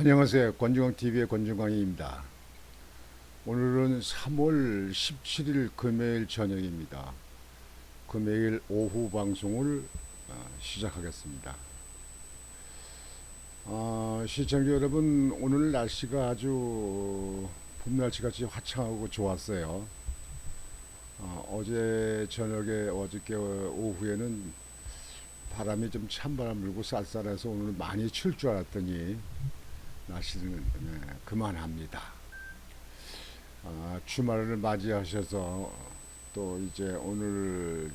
안녕하세요. 권중광TV의 권중광입니다. 오늘은 3월 17일 금요일 저녁입니다. 금요일 오후 방송을 시작하겠습니다. 시청자 여러분, 오늘 날씨가 아주 봄날씨같이 화창하고 좋았어요. 어제 저녁에 어저께 오후에는 바람이 좀 찬바람 불고 쌀쌀해서 오늘 많이 칠 줄 알았더니 날씨는 그만합니다. 주말을 맞이하셔서 또 이제 오늘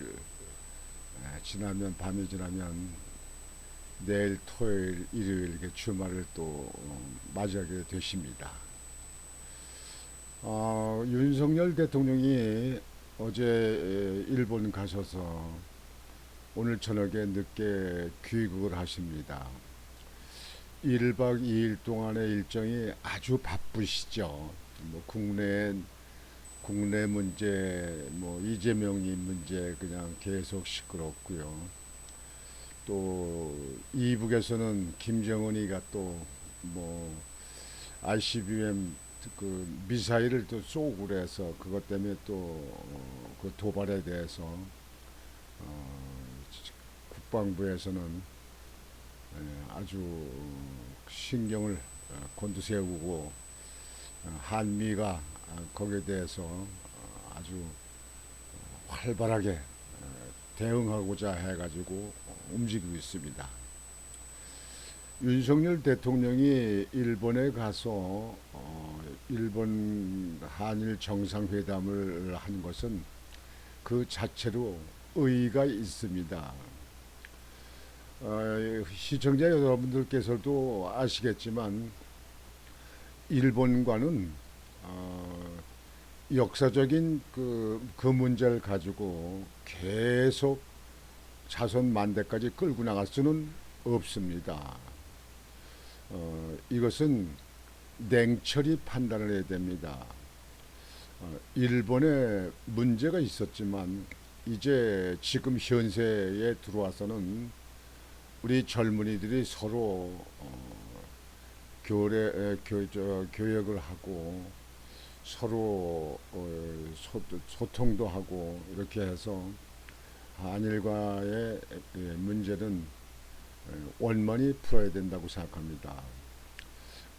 지나면 밤이 지나면 내일 토요일 일요일 이렇게 주말을 또 맞이하게 되십니다. 윤석열 대통령이 어제 일본 가셔서 오늘 저녁에 늦게 귀국을 하십니다. 1박 2일 동안의 일정이 아주 바쁘시죠. 뭐 국내 문제, 뭐 이재명님 문제 그냥 계속 시끄럽고요. 또 이북에서는 김정은이가 또 뭐 ICBM 그 미사일을 또 쏘고 그래서 그것 때문에 또 그 도발에 대해서 국방부에서는 아주 신경을 곤두세우고 한미가 거기에 대해서 아주 활발하게 대응하고자 해가지고 움직이고 있습니다. 윤석열 대통령이 일본에 가서 일본 한일 정상회담을 한 것은 그 자체로 의의가 있습니다. 시청자 여러분들께서도 아시겠지만 일본과는 역사적인 그 문제를 가지고 계속 자손 만대까지 끌고 나갈 수는 없습니다. 이것은 냉철히 판단을 해야 됩니다. 일본에 문제가 있었지만 이제 지금 현세에 들어와서는 우리 젊은이들이 서로 교역을 하고 서로 소통도 하고 이렇게 해서 한일과의 문제는 원만히 풀어야 된다고 생각합니다.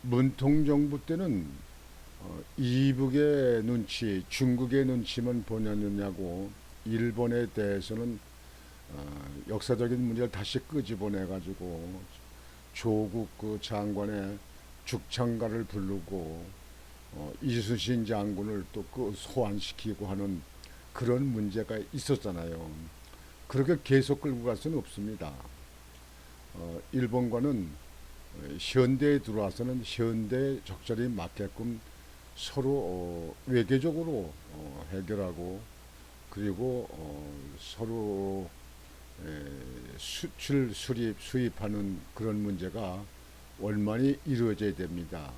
문통정부 때는 이북의 눈치, 중국의 눈치만 보냐느냐고 일본에 대해서는 역사적인 문제를 다시 끄집어내 가지고 조국 그 장관의 죽창가를 부르고 이순신 장군을 또 그 소환시키고 하는 그런 문제가 있었잖아요. 그렇게 계속 끌고 갈 수는 없습니다. 일본과는 현대에 들어와서는 현대에 적절히 맞게끔 서로 외교적으로 해결하고 그리고 서로 수출, 수입, 수입하는 그런 문제가 원만히 이루어져야 됩니다.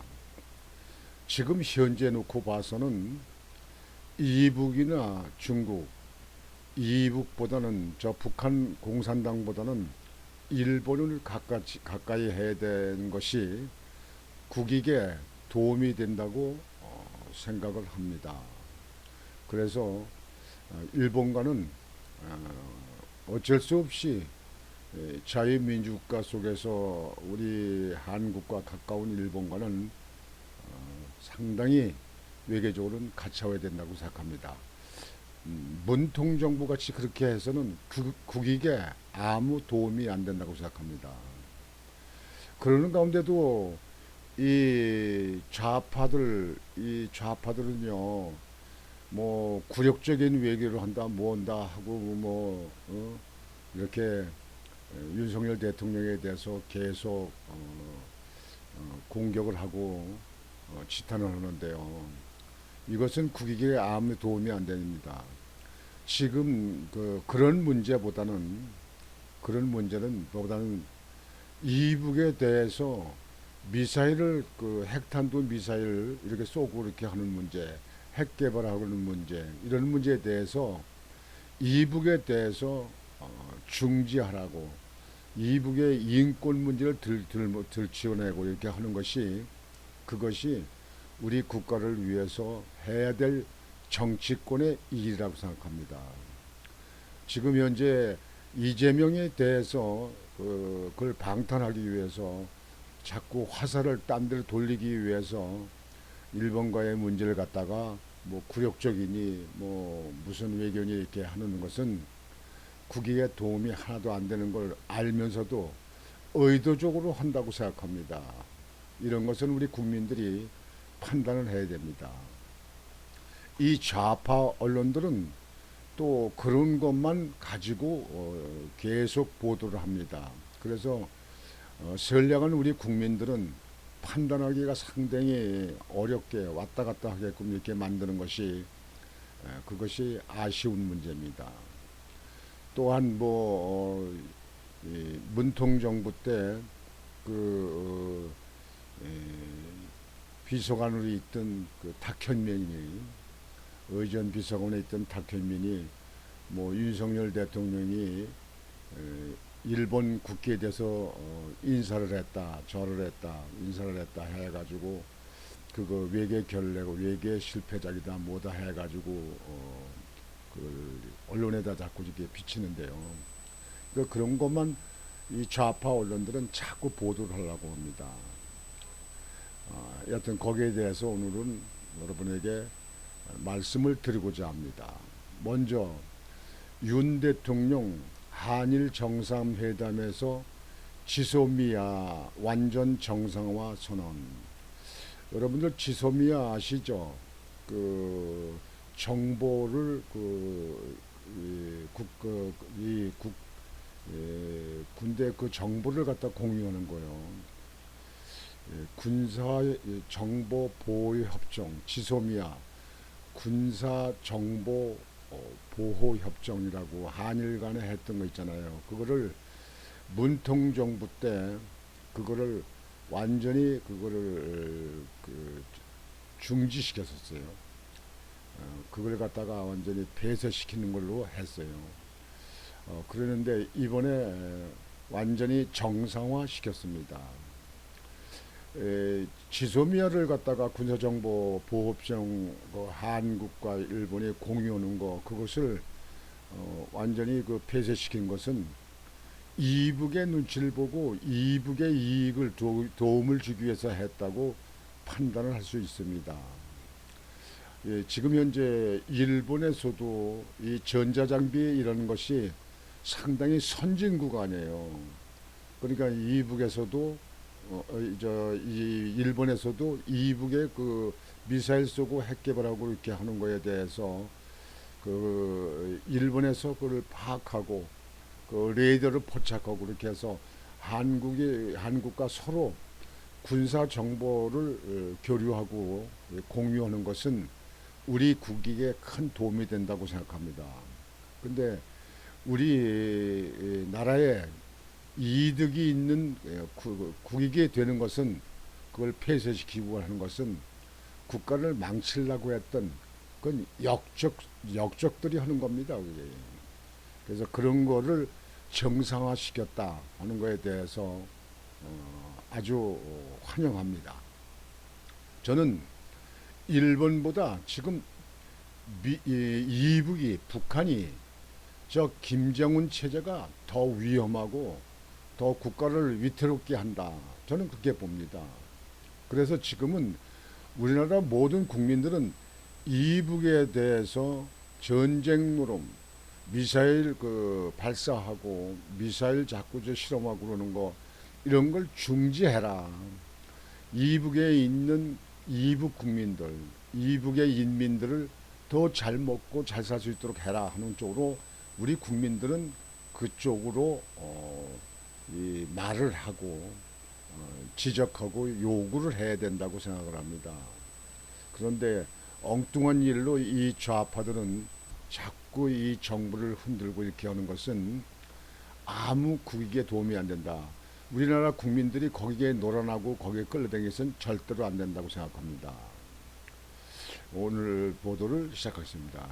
지금 현재 놓고 봐서는 이북이나 중국, 이북보다는 저 북한 공산당보다는 일본을 가까이 해야 되는 것이 국익에 도움이 된다고 생각을 합니다. 그래서 일본과는 어쩔 수 없이 자유민주국가 속에서 우리 한국과 가까운 일본과는 상당히 외교적으로는 같이 해야 된다고 생각합니다. 문통정부 같이 그렇게 해서는 국익에 아무 도움이 안 된다고 생각합니다. 그러는 가운데도 이 좌파들은요, 뭐 굴욕적인 외교를 한다, 뭐 한다 하고 이렇게 윤석열 대통령에 대해서 계속 공격을 하고 지탄을 하는데요. 이것은 국익에 아무 도움이 안 됩니다. 지금 그런 문제는 보다는 이북에 대해서 미사일을 핵탄두 미사일 이렇게 쏘고 이렇게 하는 문제, 핵 개발하는 문제 이런 문제에 대해서 이북에 대해서 중지하라고 이북의 인권 문제를 들추어내고 이렇게 하는 것이, 그것이 우리 국가를 위해서 해야 될 정치권의 일이라고 생각합니다. 지금 현재 이재명에 대해서 그걸 방탄하기 위해서 자꾸 화살을 딴 데로 돌리기 위해서 일본과의 문제를 갖다가 뭐 굴욕적이니 뭐 무슨 외교니 이렇게 하는 것은 국익에 도움이 하나도 안 되는 걸 알면서도 의도적으로 한다고 생각합니다. 이런 것은 우리 국민들이 판단을 해야 됩니다. 이 좌파 언론들은 또 그런 것만 가지고 계속 보도를 합니다. 그래서 선량한 우리 국민들은 판단하기가 상당히 어렵게 왔다 갔다 하게끔 이렇게 만드는 것이, 그것이 아쉬운 문제입니다. 또한 문통 정부 때 그 비서관으로 있던 그 탁현민이, 의전 비서관에 있던 탁현민이 뭐 윤석열 대통령이 일본 국기에 대해서 인사를 했다, 절을 했다, 인사를 했다 해가지고 그거 외계 결례고 외계 실패작이다 뭐다 해가지고 그 언론에다 자꾸 이렇게 비치는데요. 그러니까 그런 것만 이 좌파 언론들은 자꾸 보도를 하려고 합니다. 여튼 거기에 대해서 오늘은 여러분에게 말씀을 드리고자 합니다. 먼저 윤 대통령 한일 정상회담에서 지소미아 완전 정상화 선언. 여러분들 지소미아 아시죠? 그 정보를 군대 그 정보를 갖다 공유하는 거예요. 군사 정보 보호 협정 지소미아 군사 정보 보호 협정이라고 한일 간에 했던 거 있잖아요. 그거를 문통 정부 때 그거를 완전히 그거를 중지시켰었어요. 그걸 갖다가 완전히 폐쇄시키는 걸로 했어요. 그러는데 이번에 완전히 정상화 시켰습니다. 지소미아를 갖다가 군사정보 보호협정 한국과 일본이 공유하는 거, 그것을 완전히 그 폐쇄시킨 것은 이북의 눈치를 보고 이북의 이익을 도움을 주기 위해서 했다고 판단을 할 수 있습니다. 지금 현재 일본에서도 이 전자장비 이런 것이 상당히 선진국 아니에요. 그러니까 이북에서도 이 일본에서도 이북의 그 미사일 쏘고 핵 개발하고 이렇게 하는 거에 대해서 그 일본에서 그걸 파악하고 그 레이더를 포착하고 그렇게 해서 한국과 서로 군사 정보를 교류하고 공유하는 것은 우리 국익에 큰 도움이 된다고 생각합니다. 근데 우리 나라에 이득이 있는 국익이 되는 것은, 그걸 폐쇄시키고 하는 것은 국가를 망치려고 했던 그건 역적들이 하는 겁니다. 그게. 그래서 그런 거를 정상화시켰다 하는 거에 대해서 아주 환영합니다. 저는 일본보다 지금 이북이 북한이 저 김정은 체제가 더 위험하고 더 국가를 위태롭게 한다. 저는 그렇게 봅니다. 그래서 지금은 우리나라 모든 국민들은 이북에 대해서 전쟁 노름, 미사일 발사하고 미사일 자꾸 실험하고 그러는 거, 이런 걸 중지해라. 이북에 있는 이북 국민들, 이북의 인민들을 더 잘 먹고 잘 살 수 있도록 해라 하는 쪽으로 우리 국민들은 그쪽으로 이 말을 하고 지적하고 요구를 해야 된다고 생각을 합니다. 그런데 엉뚱한 일로 이 좌파들은 자꾸 이 정부를 흔들고 이렇게 하는 것은 아무 국익에 도움이 안 된다. 우리나라 국민들이 거기에 놀아나고 거기에 끌려다니서는 절대로 안 된다고 생각합니다. 오늘 보도를 시작하겠습니다.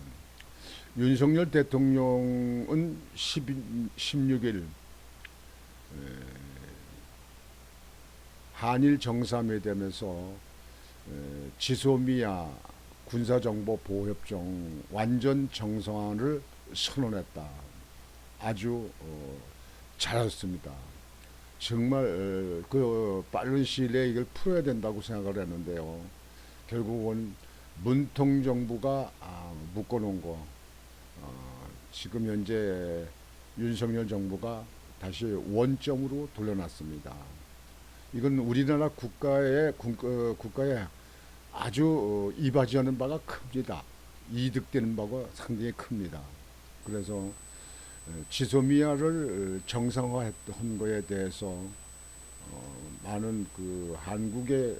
윤석열 대통령은 16일 한일 정상회담에서 지소미아 군사정보보호협정 완전 정상화를 선언했다. 아주 잘했습니다. 정말 그 빠른 시일 내에 이걸 풀어야 된다고 생각을 했는데요. 결국은 문통 정부가 묶어놓은 거 지금 현재 윤석열 정부가 다시 원점으로 돌려놨습니다. 이건 우리나라 국가에 아주 이바지하는 바가 큽니다. 이득되는 바가 상당히 큽니다. 그래서 지소미아를 정상화한 거에 대해서 많은 그 한국의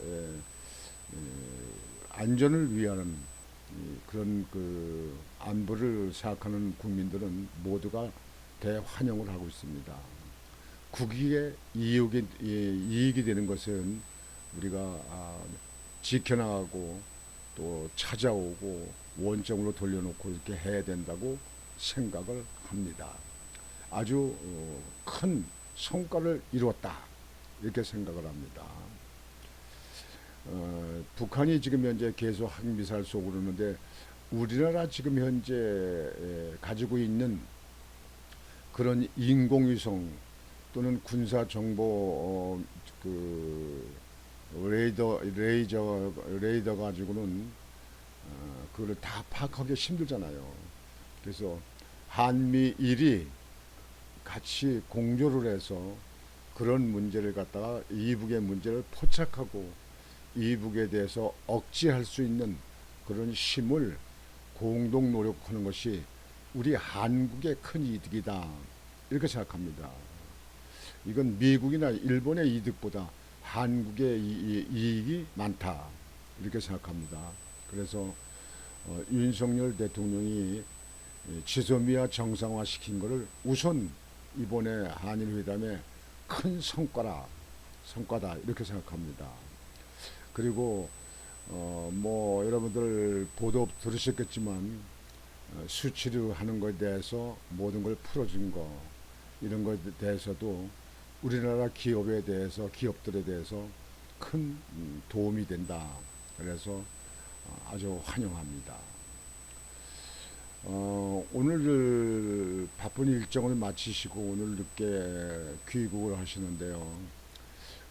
안전을 위하는 그런 그 안보를 생각하는 국민들은 모두가 대환영을 하고 있습니다. 국익에 이익이 되는 것은 우리가 지켜나가고 또 찾아오고 원점으로 돌려놓고 이렇게 해야 된다고 생각을 합니다. 아주 큰 성과를 이루었다 이렇게 생각을 합니다. 북한이 지금 현재 계속 핵미사일 쏘고 그러는데 우리나라 지금 현재 가지고 있는 그런 인공위성 또는 군사 정보 그 레이더 가지고는 그걸 다 파악하기 힘들잖아요. 그래서 한미일이 같이 공조를 해서 그런 문제를 갖다가 이북의 문제를 포착하고 이북에 대해서 억제할 수 있는 그런 힘을 공동 노력하는 것이 우리 한국의 큰 이득이다 이렇게 생각합니다. 이건 미국이나 일본의 이득보다 한국의 이익이 많다 이렇게 생각합니다. 그래서 윤석열 대통령이 지소미아 정상화 시킨 것을 우선 이번에 한일회담의 큰 성과다 이렇게 생각합니다. 그리고 뭐 여러분들 보도 들으셨겠지만 수치를 하는 것에 대해서 모든 걸 풀어준 거 이런 것에 대해서도 우리나라 기업들에 대해서 큰 도움이 된다. 그래서 아주 환영합니다. 오늘 바쁜 일정을 마치시고 오늘 늦게 귀국을 하시는데요.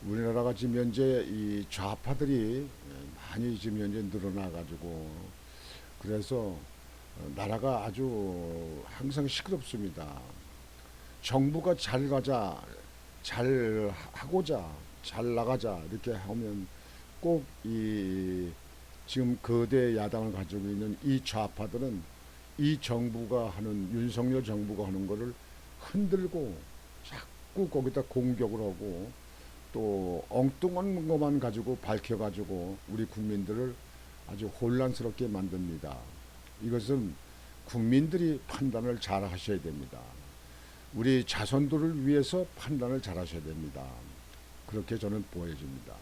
우리나라가 지금 현재 이 좌파들이 많이 지금 현재 늘어나가지고 그래서 나라가 아주 항상 시끄럽습니다. 정부가 잘 가자, 잘 하고자, 잘 나가자 이렇게 하면 꼭 이 지금 거대 야당을 가지고 있는 이 좌파들은 이 정부가 하는 윤석열 정부가 하는 거를 흔들고 자꾸 거기다 공격을 하고 또 엉뚱한 것만 가지고 밝혀가지고 우리 국민들을 아주 혼란스럽게 만듭니다. 이것은 국민들이 판단을 잘 하셔야 됩니다. 우리 자손들을 위해서 판단을 잘 하셔야 됩니다. 그렇게 저는 보여집니다.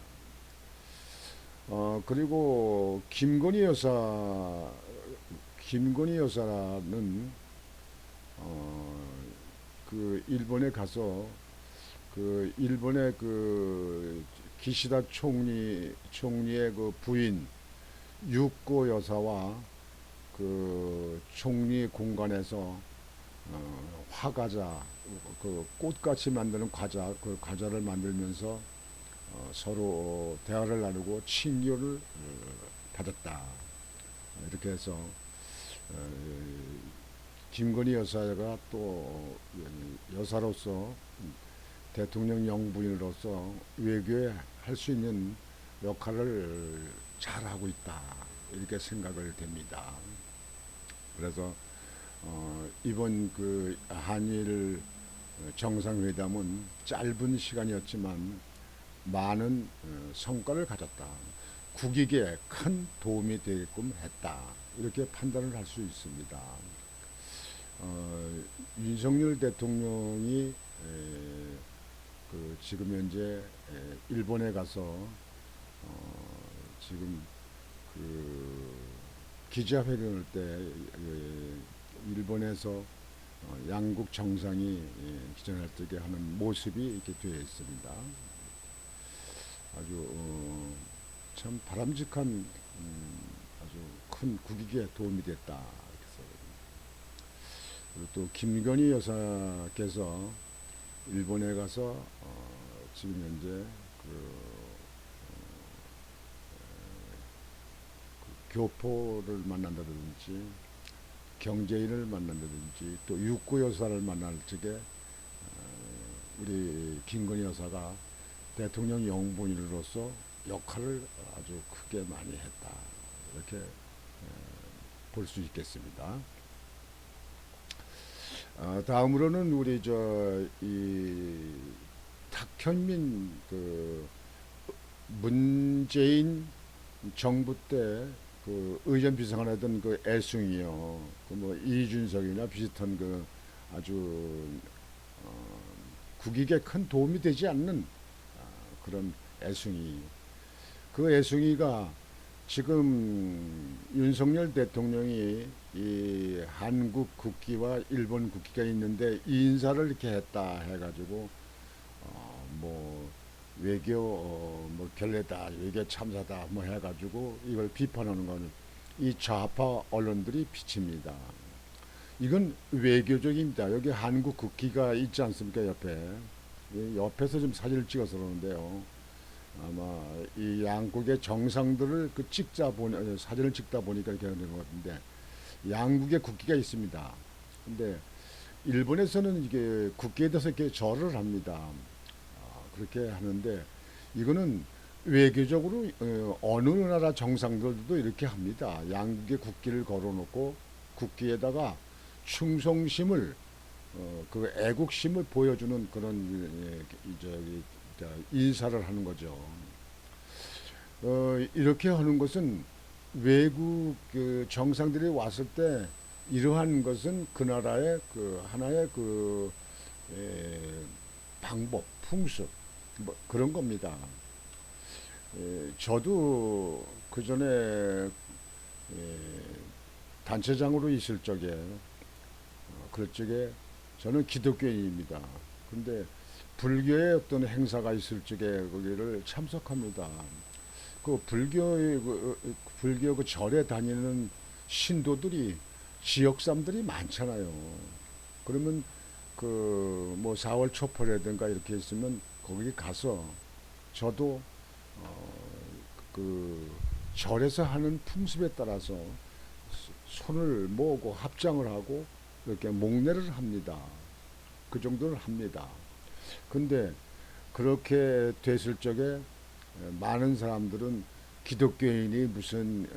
그리고 김건희 여사는 그 일본에 가서 그 일본의 그 기시다 총리의 그 부인 유코 여사와 그 총리 공간에서 화과자 그 꽃같이 만드는 과자 그 과자를 만들면서 서로 대화를 나누고 친교를 받았다. 이렇게 해서 김건희 여사가 또 여사로서 대통령 영부인으로서 외교에 할 수 있는 역할을 잘하고 있다. 이렇게 생각을 됩니다. 그래서 이번 그 한일 정상회담은 짧은 시간이었지만 많은 성과를 가졌다. 국익에 큰 도움이 되게끔 했다. 이렇게 판단을 할 수 있습니다. 윤석열 대통령이 그 지금 현재 일본에 가서 지금 그 기자회견할 때 일본에서 양국 정상이 기전할 적에 하는 모습이 이렇게 되어 있습니다. 아주 참 바람직한 아주 큰 국익에 도움이 됐다. 이렇게 써요. 그리고 또 김건희 여사께서 일본에 가서 지금 현재 그 교포를 만난다든지 경제인을 만난다든지 또 육구 여사를 만날 적에 우리 김건희 여사가 대통령 영부인으로서 역할을 아주 크게 많이 했다. 이렇게 볼 수 있겠습니다. 다음으로는 우리 이 탁현민 그 문재인 정부 때 그 의전 비서관 하던 그 애숭이요. 그 뭐 이준석이나 비슷한 그 아주 국익에 큰 도움이 되지 않는 그런 애숭이. 그 애숭이가 지금 윤석열 대통령이 이 한국 국기와 일본 국기가 있는데 이 인사를 이렇게 했다 해가지고 뭐 외교 뭐 결례다, 외교 참사다 뭐 해가지고 이걸 비판하는 거는 이 좌파 언론들이 비칩니다. 이건 외교적입니다. 여기 한국 국기가 있지 않습니까 옆에. 옆에서 좀 사진을 찍어서 그러는데요. 아마 이 양국의 정상들을 그 사진을 찍다 보니까 이렇게 되는 것 같은데 양국의 국기가 있습니다. 근데 일본에서는 이게 국기에 대해서 이렇게 절을 합니다. 그렇게 하는데 이거는 외교적으로 어느 나라 정상들도 이렇게 합니다. 양국의 국기를 걸어놓고 국기에다가 충성심을 그 애국심을 보여주는 그런 인사를 하는 거죠. 이렇게 하는 것은 외국 그 정상들이 왔을 때 이러한 것은 그 나라의 그 하나의 그 방법, 풍습 뭐 그런 겁니다. 저도 그 전에 단체장으로 있을 적에 그럴 적에 저는 기독교인입니다. 근데 불교의 어떤 행사가 있을 적에 거기를 참석합니다. 그 불교 그 절에 다니는 신도들이 지역 사람들이 많잖아요. 그러면 그 뭐 4월 촛불이라든가 이렇게 있으면 거기 가서 저도 그 절에서 하는 풍습에 따라서 손을 모으고 합장을 하고 이렇게 목례를 합니다. 그 정도를 합니다. 근데 그렇게 됐을 적에 많은 사람들은 기독교인이 무슨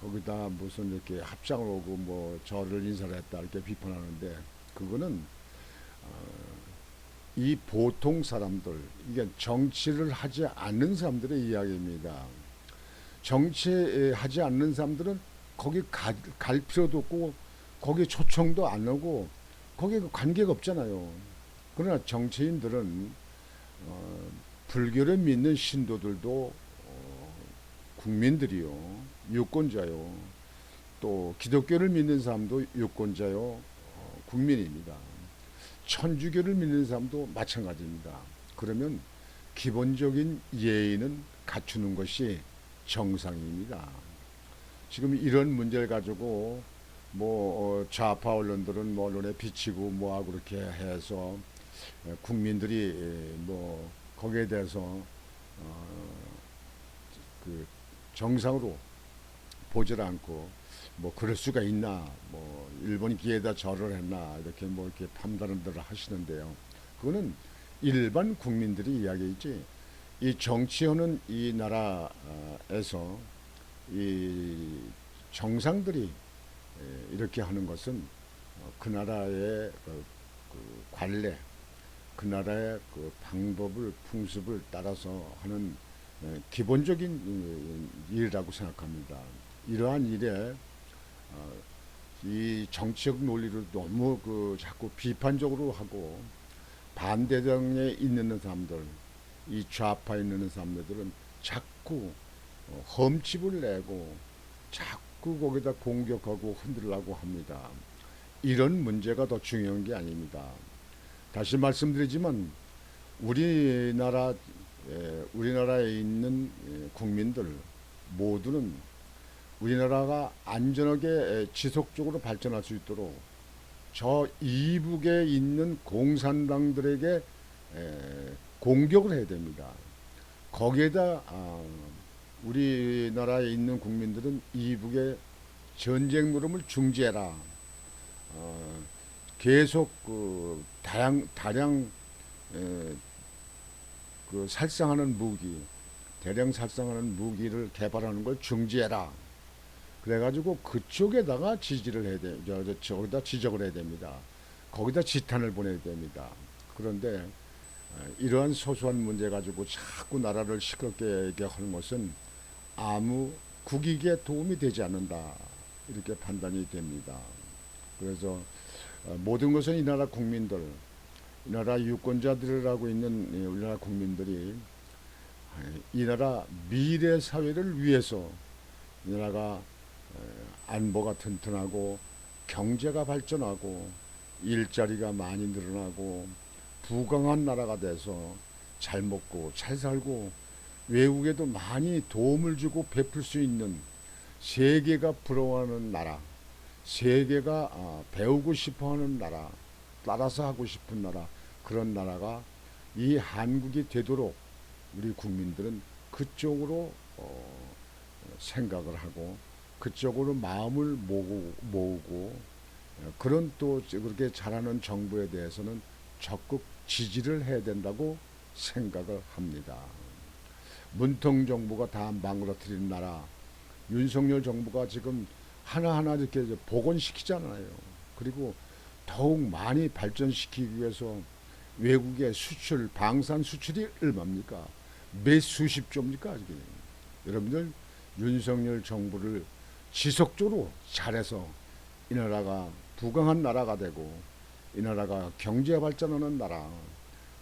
거기다 무슨 이렇게 합장을 오고 뭐 절을 인사를 했다 이렇게 비판하는데 그거는 이 보통 사람들 이게 정치를 하지 않는 사람들의 이야기입니다. 정치하지 않는 사람들은 거기 갈 필요도 없고 거기 초청도 안 하고 거기에 관계가 없잖아요. 그러나 정치인들은 불교를 믿는 신도들도 국민들이요, 유권자요. 또 기독교를 믿는 사람도 유권자요, 국민입니다. 천주교를 믿는 사람도 마찬가지입니다. 그러면 기본적인 예의는 갖추는 것이 정상입니다. 지금 이런 문제를 가지고 뭐 좌파 언론들은 뭐 언론에 비치고 뭐하고 그렇게 해서 국민들이 뭐 거기에 대해서 그 정상으로 보질 않고 뭐 그럴 수가 있나 뭐 일본이 기에다 절을 했나 이렇게 뭐 이렇게 판단을 하시는데요. 그거는 일반 국민들이 이야기이지 이 정치하는 이 나라에서 이 정상들이 이렇게 하는 것은 그 나라의 그 관례, 그 나라의 그 방법을 풍습을 따라서 하는 기본적인 일이라고 생각합니다. 이러한 일에 이 정치적 논리를 너무 그 자꾸 비판적으로 하고 반대정에 있는 사람들, 이 좌파에 있는 사람들은 자꾸 험집을 내고 자꾸 거기다 공격하고 흔들려고 합니다. 이런 문제가 더 중요한 게 아닙니다. 다시 말씀드리지만 우리나라 우리나라에 있는 국민들 모두는 우리나라가 안전하게 지속적으로 발전할 수 있도록 저 이북에 있는 공산당들에게 공격을 해야 됩니다. 거기에다 우리나라에 있는 국민들은 이북의 전쟁 노름을 중지해라. 계속 다량 살상하는 무기, 대량 살상하는 무기를 개발하는 걸 중지해라. 그래가지고 그쪽에다가 지지를 해야 돼. 저기다 지적을 해야 됩니다. 거기다 지탄을 보내야 됩니다. 그런데 이러한 소소한 문제 가지고 자꾸 나라를 시끄럽게 하는 것은 아무 국익에 도움이 되지 않는다. 이렇게 판단이 됩니다. 그래서 모든 것은 이 나라 국민들, 이 나라 유권자들이라고 있는 우리나라 국민들이 이 나라 미래 사회를 위해서 이 나라가 안보가 튼튼하고 경제가 발전하고 일자리가 많이 늘어나고 부강한 나라가 돼서 잘 먹고 잘 살고 외국에도 많이 도움을 주고 베풀 수 있는 세계가 부러워하는 나라, 세계가 배우고 싶어하는 나라, 따라서 하고 싶은 나라, 그런 나라가 이 한국이 되도록 우리 국민들은 그쪽으로 생각을 하고 그쪽으로 마음을 모으고 그런 또 그렇게 잘하는 정부에 대해서는 적극 지지를 해야 된다고 생각을 합니다. 문통 정부가 다 망가뜨린 나라, 윤석열 정부가 지금 하나하나 이렇게 복원시키잖아요. 그리고 더욱 많이 발전시키기 위해서 외국의 수출, 방산 수출이 얼마입니까? 몇 수십 조입니까? 여러분들 윤석열 정부를 지속적으로 잘해서 이 나라가 부강한 나라가 되고 이 나라가 경제 발전하는 나라,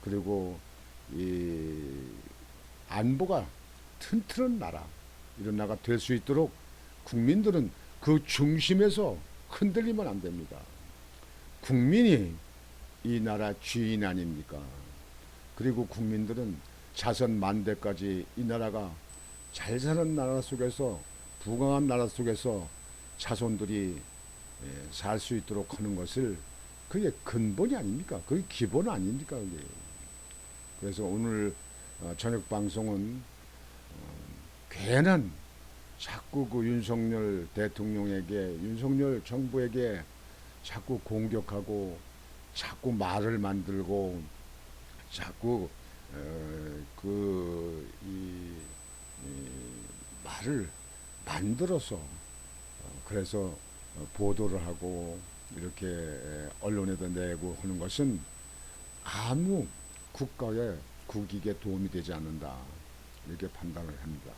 그리고 이 안보가 튼튼한 나라, 이런 나라가 될 수 있도록 국민들은 그 중심에서 흔들리면 안 됩니다. 국민이 이 나라 주인 아닙니까? 그리고 국민들은 자선 만대까지 이 나라가 잘 사는 나라 속에서, 부강한 나라 속에서 자손들이 살 수 있도록 하는 것을, 그게 근본이 아닙니까? 그게 기본 아닙니까? 그게. 그래서 오늘 저녁 방송은 괜한 자꾸 그 윤석열 대통령에게, 윤석열 정부에게 자꾸 공격하고 자꾸 말을 만들고 자꾸 말을 만들어서 그래서 보도를 하고 이렇게 언론에다 내고 하는 것은 아무 국가의 국익에 도움이 되지 않는다, 이렇게 판단을 합니다.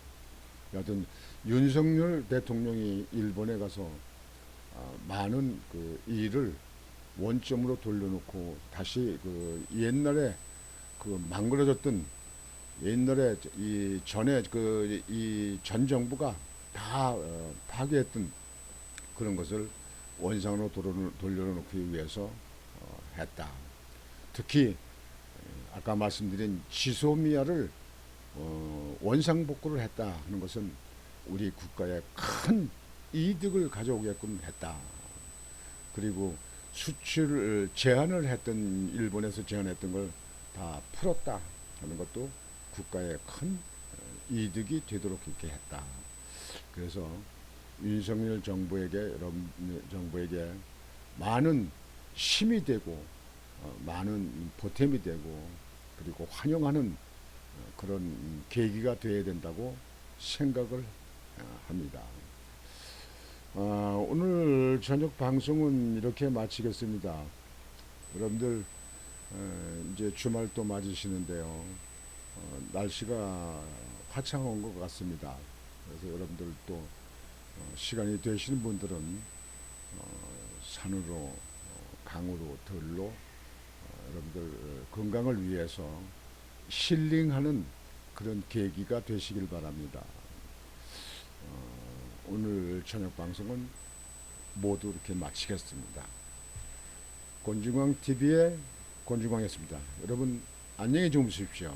여하튼 윤석열 대통령이 일본에 가서 많은 그 일을 원점으로 돌려놓고 다시 그 옛날에 그 망그러졌던, 옛날에 이 전에 그 이 전 정부가 다 파괴했던 그런 것을 원상으로 돌려놓기 위해서 했다. 특히 아까 말씀드린 지소미아를 원상복구를 했다 하는 것은 우리 국가에 큰 이득을 가져오게끔 했다. 그리고 수출을 제한을 했던, 일본에서 제한했던 걸 다 풀었다 하는 것도 국가에 큰 이득이 되도록 이렇게 했다. 그래서 윤석열 정부에게, 여러분 정부에게 많은 힘이 되고 많은 보탬이 되고 그리고 환영하는 그런 계기가 되어야 된다고 생각을 합니다. 오늘 저녁 방송은 이렇게 마치겠습니다. 여러분들 이제 주말 또 맞으시는데요. 날씨가 화창한 것 같습니다. 그래서 여러분들 또 시간이 되시는 분들은 산으로, 강으로, 들로 여러분들 건강을 위해서 힐링하는 그런 계기가 되시길 바랍니다. 오늘 저녁 방송은 모두 이렇게 마치겠습니다. 곤중광 TV의 곤중광이었습니다. 여러분 안녕히 주무십시오.